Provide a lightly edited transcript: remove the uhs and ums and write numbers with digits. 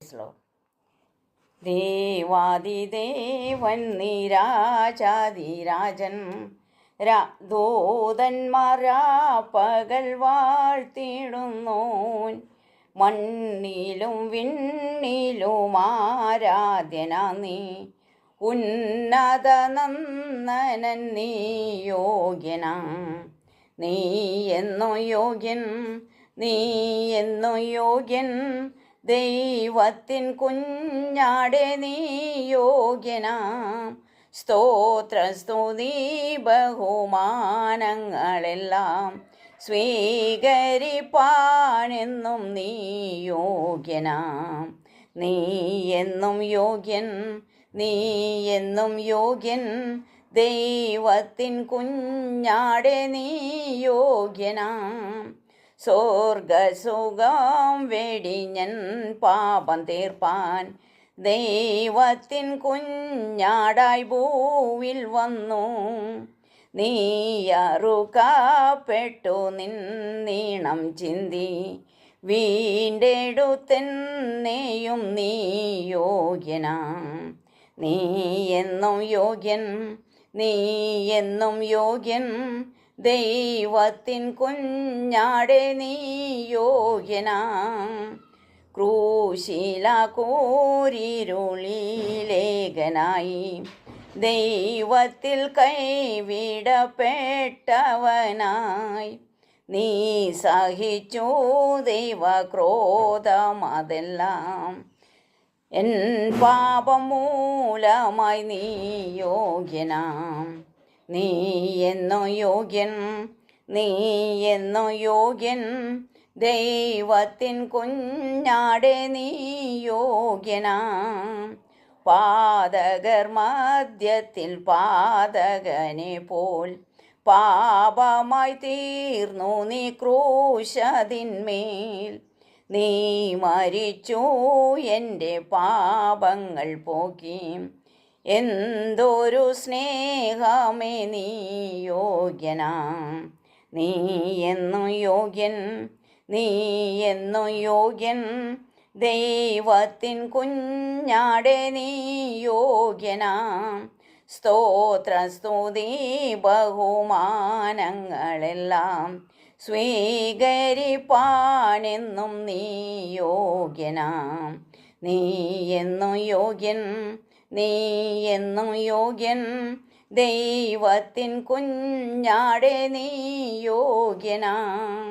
Praise Lord. ദേവാദിദേവൻ നീരാജാതിരാജൻ ദൂതന്മാരാ പകൽ വാഴ്ത്തിടുന്നോൻ. മണ്ണിലും വിണ്ണിലും ആരാധ്യനാ നീ, ഉന്നത നന്ദനൻ നീ യോഗ്യനാ. നീ എന്നോ യോഗ്യൻ, നീ എന്നോ യോഗ്യൻ, ദൈവത്തിൻ കുഞ്ഞാടെ നീ യോഗ്യനാം. സ്തോത്ര സ്തുതി ബഹുമാനങ്ങളെല്ലാം സ്വീകരിപ്പാനെന്നും നീ യോഗ്യനാം. നീ എന്നും യോഗ്യൻ, നീ എന്നും യോഗ്യൻ, ദൈവത്തിൻ കുഞ്ഞാടെ നീ യോഗ്യനാം. സ്വർഗസുഖം വെടിഞ്ഞൻ പാപം തീർപ്പാൻ ദൈവത്തിൻ കുഞ്ഞാടായി ഭൂവിൽ വന്നു. നീ അറുക്കപ്പെട്ടു നിന്നീണം ചിന്തി വീണ്ടെടുത്തെന്നെയും നീ യോഗ്യനാം. നീ എന്നും യോഗ്യൻ, നീ എന്നും യോഗ്യൻ, ദൈവത്തിൻ കുഞ്ഞാടെ നീ യോഗ്യനാം. ക്രൂശില കൂരിരുളിലേഖനായി ദൈവത്തിൽ കൈവിടപ്പെട്ടവനായി നീ സഹിച്ചു ദൈവക്രോധമതെല്ലാം. എൻ പാപം മൂലമായി നീ യോഗ്യനാം. നീ എന്നോ യോഗ്യൻ, നീ എന്നോ യോഗ്യൻ, ദൈവത്തിൻ കുഞ്ഞാടെ നീ യോഗ്യനാം. പാതകർ മധ്യത്തിൽ പാതകനെ പോൽ പാപമായി തീർന്നു നീ ക്രൂശതിന്മേൽ. നീ മരിച്ചു എൻ്റെ പാപങ്ങൾ പോക്കി, എന്തൊരു സ്നേഹമേ നീ യോഗ്യനാം. നീ എന്നും യോഗ്യൻ, നീ എന്നും യോഗ്യൻ, ദൈവത്തിൻ കുഞ്ഞാടെ നീ യോഗ്യനാം. സ്തോത്ര സ്തുതി ബഹുമാനങ്ങളെല്ലാം സ്വീകരിപ്പാനെന്നും നീ യോഗ്യനാം. നീ എന്നും യോഗ്യൻ, നീ എന്നും യോഗ്യൻ, ദൈവത്തിൻ കുഞ്ഞാടെ നീ യോഗ്യനാം.